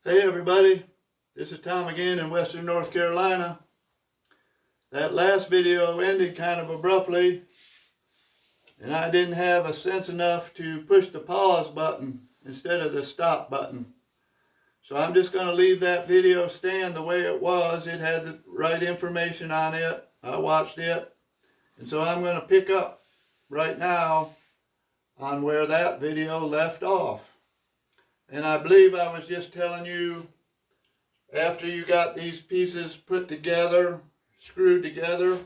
Hey everybody, this is Tom again in Western North Carolina. That last video ended kind of abruptly and I didn't have a sense enough to push the pause button instead of the stop button. So I'm just going to leave that video stand the way it was. It had the right information on it. I watched it. And so I'm going to pick up right now on where that video left off. And I believe I was just telling you, after you got these pieces put together, screwed together,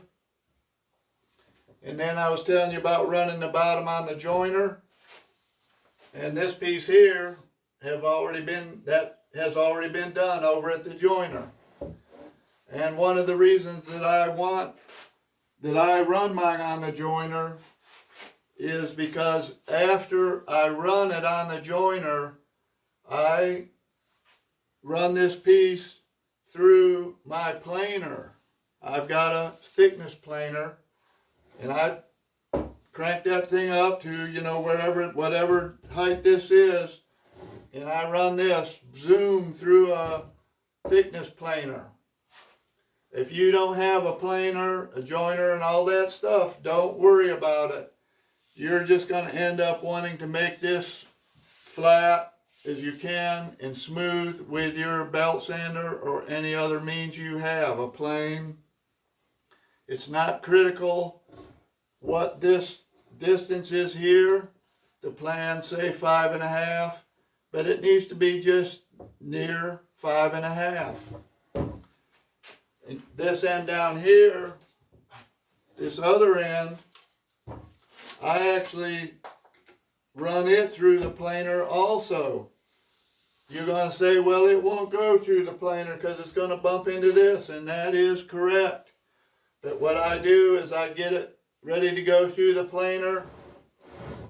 and then I was telling you about running the bottom on the joiner, and this piece here has already been done over at the joiner. And one of the reasons that I run mine on the joiner is because after I run it on the joiner, I run this piece through my planer. I've got a thickness planer, and I crank that thing up to, whatever height this is, and I run this zoom through a thickness planer. If you don't have a planer, a joiner, and all that stuff, don't worry about it. You're just going to end up wanting to make this flat as you can and smooth with your belt sander or any other means you have, a plane. It's not critical what this distance is here. The plan say 5.5, but it needs to be just near 5.5. And this end down here, this other end, I actually run it through the planer also. You're going to say, well, it won't go through the planer because it's going to bump into this, and that is correct. But what I do is I get it ready to go through the planer,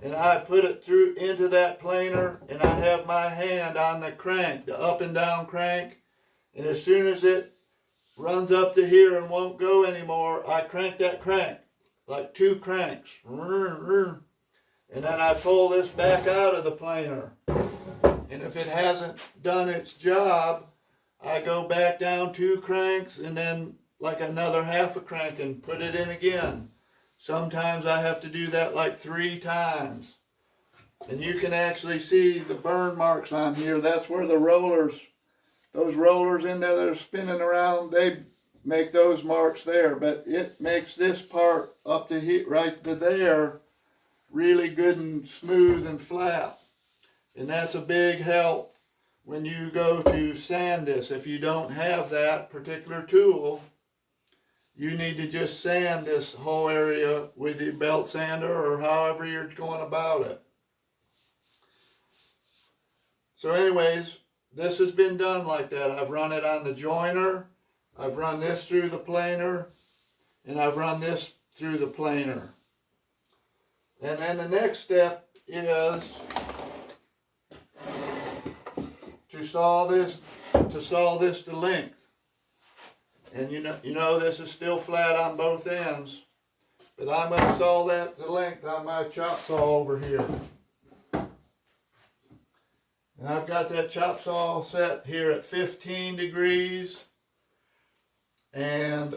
and I put it through into that planer, and I have my hand on the crank, the up and down crank, and as soon as it runs up to here and won't go anymore, I crank that crank, like 2 cranks. And then I pull this back out of the planer. And if it hasn't done its job, I go back down 2 cranks and then like another half a crank and put it in again. Sometimes I have to do that like 3 times. And you can actually see the burn marks on here. That's where the rollers, those rollers in there that are spinning around, they make those marks there. But it makes this part up to here, right to there, really good and smooth and flat. And that's a big help when you go to sand this. If you don't have that particular tool, you need to just sand this whole area with your belt sander or however you're going about it. So anyways, this has been done like that. I've run it on the joiner, I've run this through the planer, and I've run this through the planer. And then the next step is to saw this to length. And you know this is still flat on both ends, but I'm going to saw that to length on my chop saw over here. And I've got that chop saw set here at 15 degrees, and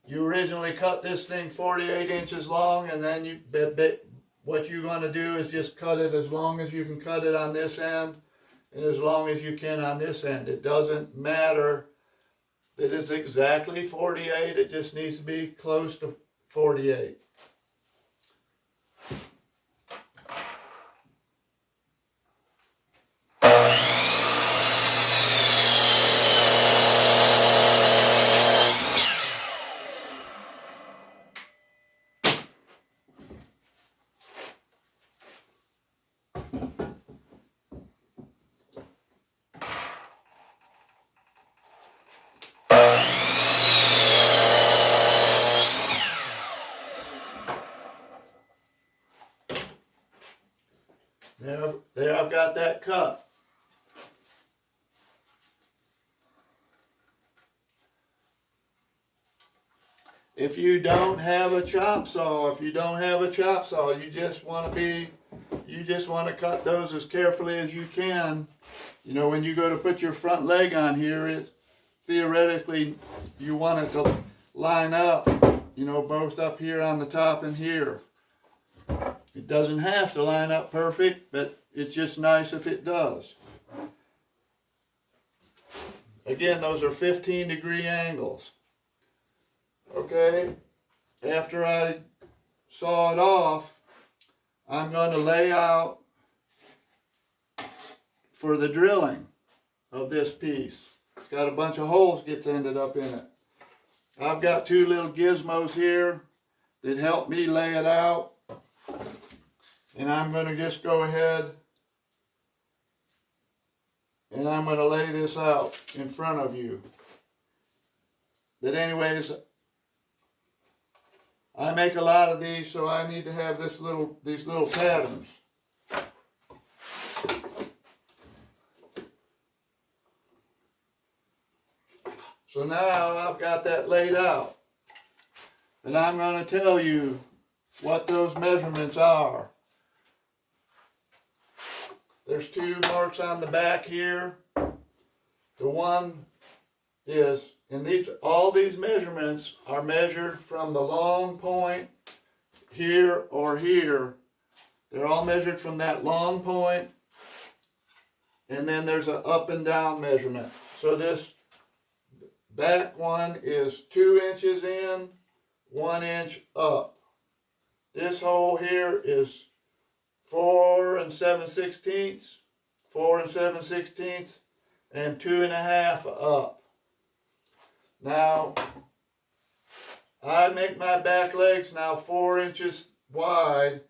you originally cut this thing 48 inches long, and then what you're going to do is just cut it as long as you can cut it on this end and as long as you can on this end. It doesn't matter that it's exactly 48, it just needs to be close to 48. There I've got that cut. if you don't have a chop saw, you just want to cut those as carefully as you can. You know, when you go to put your front leg on here, theoretically, you want it to line up, you know, both up here on the top and here. It doesn't have to line up perfect, but it's just nice if it does. Again, those are 15-degree angles. Okay, after I saw it off, I'm going to lay out for the drilling of this piece. It's got a bunch of holes gets ended up in it. I've got two little gizmos here that help me lay it out. And I'm going to just go ahead and I'm going to lay this out in front of you. But anyways, I make a lot of these, so I need to have these little patterns. So now I've got that laid out. And I'm going to tell you what those measurements are. There's two marks on the back here. The one is, and all these measurements are measured from the long point here or here. They're all measured from that long point, and then there's an up and down measurement. So this back one is 2 inches in, 1 inch up. This hole here is 4 7/16, 4 7/16, and 2.5 up. Now, I make my back legs now 4 inches wide.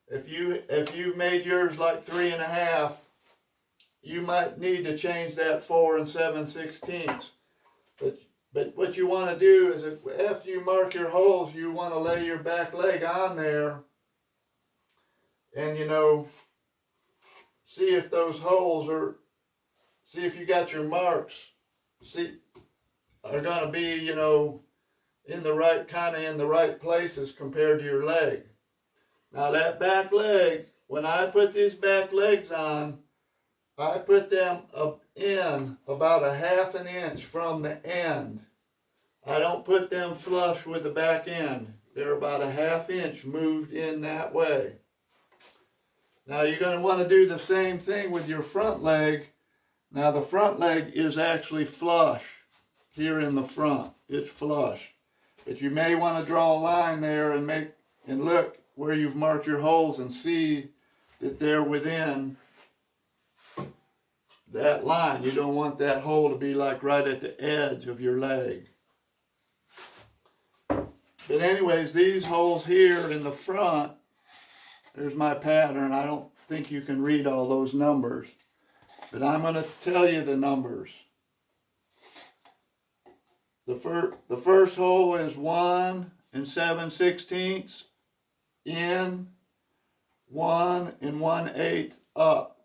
If you've made yours like 3.5, you might need to change that 4 7/16. But what you want to do is, after you mark your holes, you want to lay your back leg on there, and you know, see if those holes see if you got your marks, are going to be, you know, in the right places compared to your leg. Now that back leg, when I put these back legs on, I put them up in about 1/2 inch from the end. I don't put them flush with the back end. They're about 1/2 inch moved in that way. Now you're going to want to do the same thing with your front leg. Now the front leg is actually flush here in the front. It's flush. But you may want to draw a line there and look where you've marked your holes and see that they're within that line. You don't want that hole to be like right at the edge of your leg. But anyways, these holes here in the front, there's my pattern. I don't think you can read all those numbers, but I'm going to tell you the numbers. The first hole is 1 7/16 in, 1 1/8 up.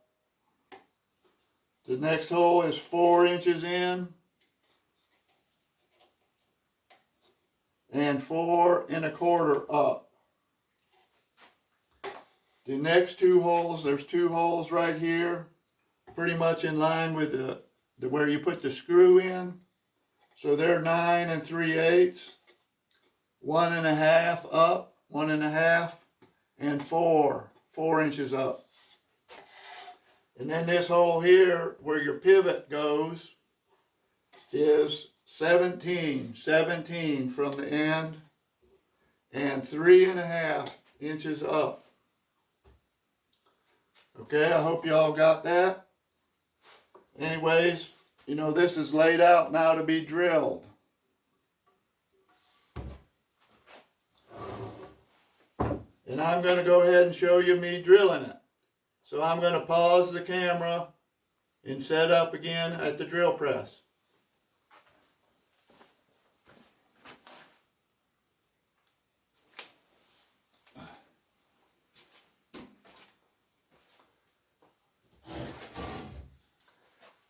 The next hole is 4 inches in and 4 1/4 up. The next two holes, there's two holes right here, pretty much in line with the where you put the screw in. So they're 9 3/8, 1 1/2 up, 1 1/2, and 4 inches up. And then this hole here, where your pivot goes, is 17 from the end, and 3 1/2 inches up. Okay, I hope you all got that. Anyways, you know, this is laid out now to be drilled. And I'm going to go ahead and show you me drilling it. So I'm going to pause the camera and set up again at the drill press.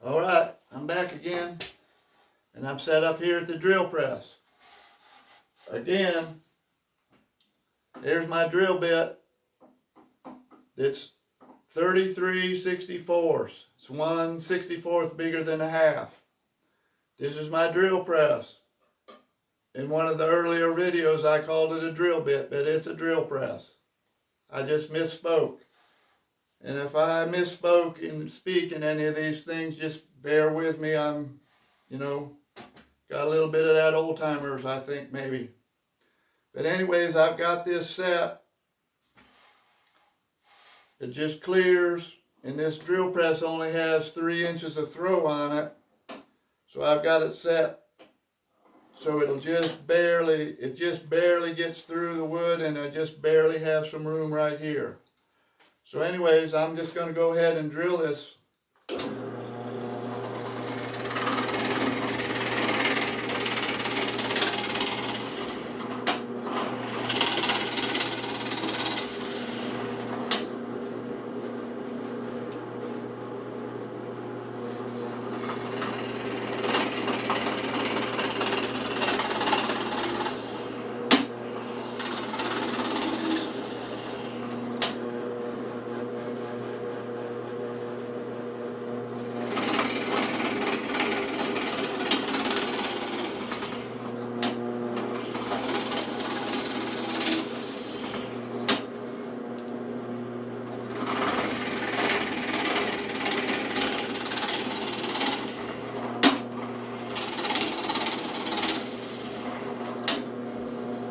All right, I'm back again, and I'm set up here at the drill press. again, here's my drill bit. It's 33/64. It's 1/64 bigger than a half. This is my drill press. In one of the earlier videos, I called it a drill bit, but it's a drill press. I just misspoke. And if I misspoke in speaking any of these things, just bear with me. I'm, got a little bit of that old timers, I think, maybe. But anyways, I've got this set. It just clears, and this drill press only has 3 inches of throw on it. So I've got it set so it just barely gets through the wood, and I just barely have some room right here. So anyways, I'm just going to go ahead and drill this.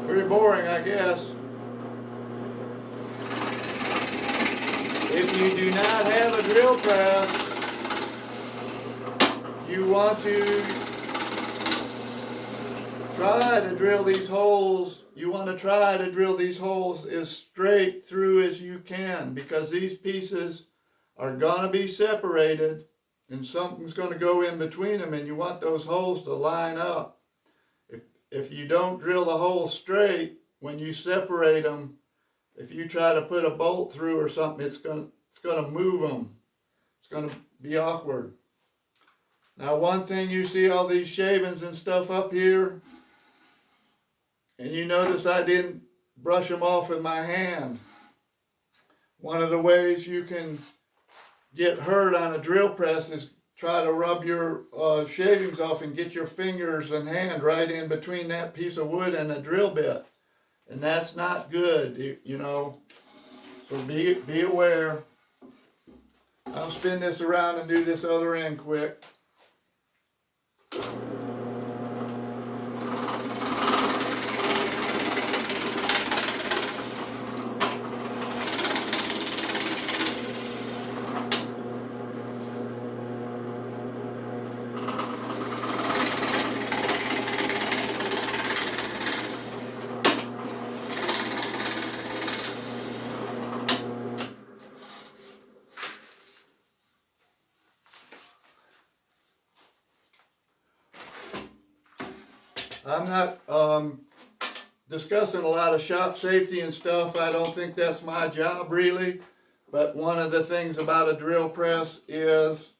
Pretty boring, I guess. If you do not have a drill press, you want to try to drill these holes. You want to try to drill these holes as straight through as you can, because these pieces are going to be separated and something's going to go in between them, and you want those holes to line up. If you don't drill the holes straight, when you separate them, if you try to put a bolt through or something, it's going to move them. It's going to be awkward. Now, one thing, you see all these shavings and stuff up here, and you notice I didn't brush them off with my hand. One of the ways you can get hurt on a drill press is try to rub your shavings off and get your fingers and hand right in between that piece of wood and the drill bit. And that's not good, So be aware. I'll spin this around and do this other end quick. I'm not discussing a lot of shop safety and stuff. I don't think that's my job really. But one of the things about a drill press is,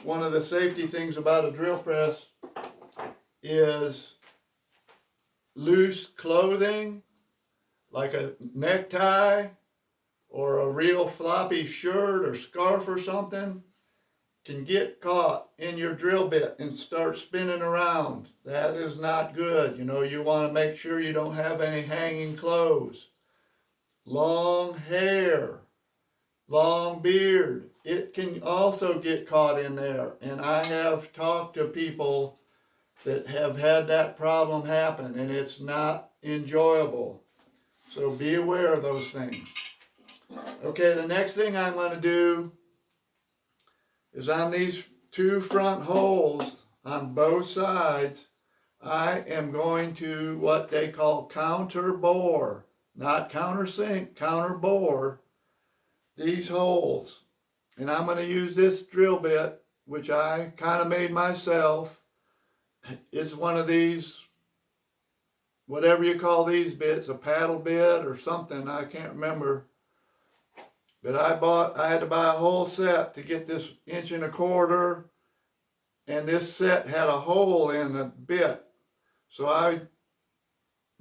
one of the safety things about a drill press is loose clothing, like a necktie or a real floppy shirt or scarf or something, can get caught in your drill bit and start spinning around. That is not good. You want to make sure you don't have any hanging clothes. Long hair, long beard, it can also get caught in there. And I have talked to people that have had that problem happen, and it's not enjoyable. So be aware of those things. Okay, the next thing I'm going to do is on these 2 front holes on both sides, I am going to what they call counter bore, not countersink, counter bore these holes. And I'm going to use this drill bit, which I kind of made myself. It's one of these, whatever you call these bits, a paddle bit or something, I can't remember. But I had to buy a whole set to get this 1.25 inches, and this set had a hole in the bit. So I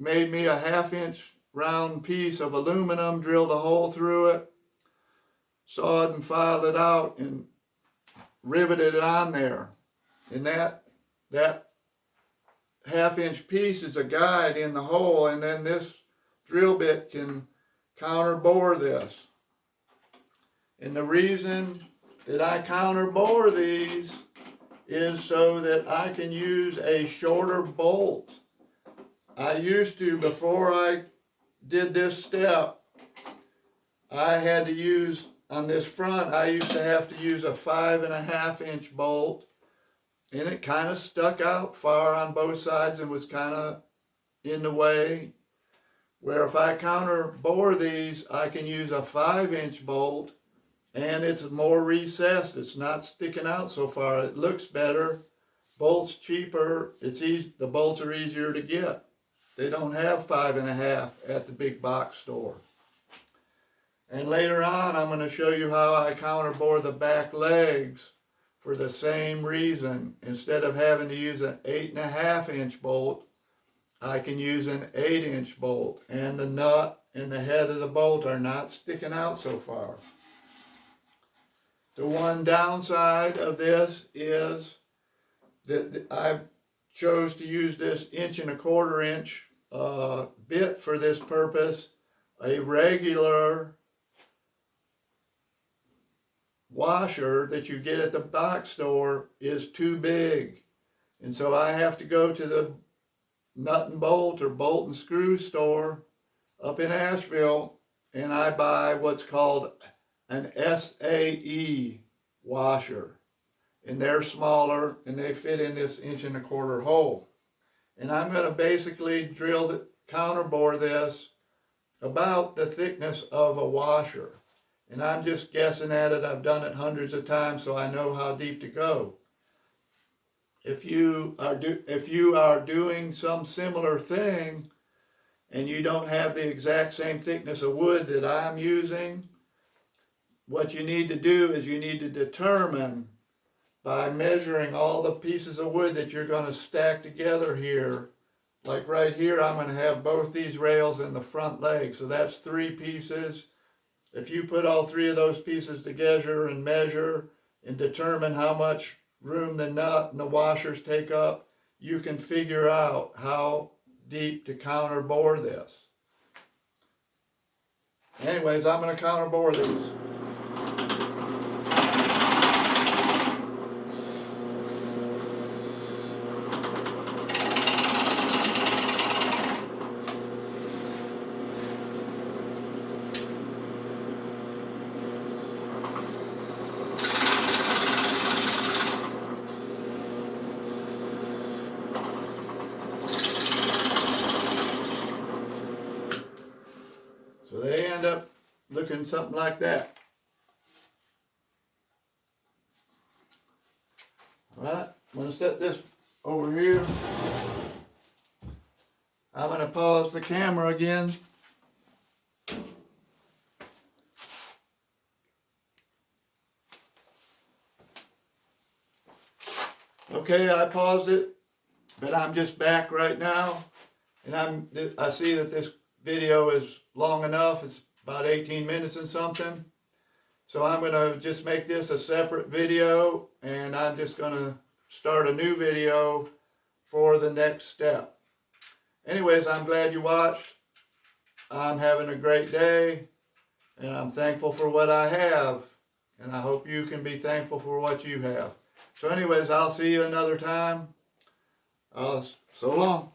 made me a 1/2-inch round piece of aluminum, drilled a hole through it, sawed and filed it out, and riveted it on there. And that 1/2-inch piece is a guide in the hole, and then this drill bit can counter bore this. And the reason that I counter bore these is so that I can use a shorter bolt. I used to, before I did this step, I had to use, on this front, I used to have to use a 5.5-inch bolt, and it kind of stuck out far on both sides and was kind of in the way. Where if I counter bore these, I can use a 5-inch bolt, and it's more recessed. It's not sticking out so far. It looks better. Bolts cheaper. It's easy. The bolts are easier to get. They don't have 5.5 at the big box store. And later on, I'm going to show you how I counter bore the back legs for the same reason. Instead of having to use an 8.5-inch bolt, I can use an 8-inch bolt, and the nut and the head of the bolt are not sticking out so far. The one downside of this is that I chose to use this 1.25-inch bit for this purpose. A regular washer that you get at the box store is too big, and so I have to go to the nut and bolt or bolt and screw store up in Asheville, and I buy what's called an SAE washer, and they're smaller and they fit in this 1.25-inch hole. And I'm going to basically counter bore this about the thickness of a washer, and I'm just guessing at it. I've done it hundreds of times, so I know how deep to go. If you are doing some similar thing and you don't have the exact same thickness of wood that I'm using, what you need to do is you need to determine by measuring all the pieces of wood that you're going to stack together here. Like right here, I'm going to have both these rails and the front leg, so that's 3 pieces. If you put all 3 of those pieces together and measure and determine how much room the nut and the washers take up, you can figure out how deep to counter bore this. Anyways, I'm going to counter bore these. So they end up looking something like that. Alright, I'm going to set this over here. I'm going to pause the camera again. Okay, I paused it, but I'm just back right now, and I see that this video is long enough. It's about 18 minutes and something. So I'm going to just make this a separate video, and I'm just going to start a new video for the next step. Anyways, I'm glad you watched. I'm having a great day, and I'm thankful for what I have, and I hope you can be thankful for what you have. So anyways, I'll see you another time. So long.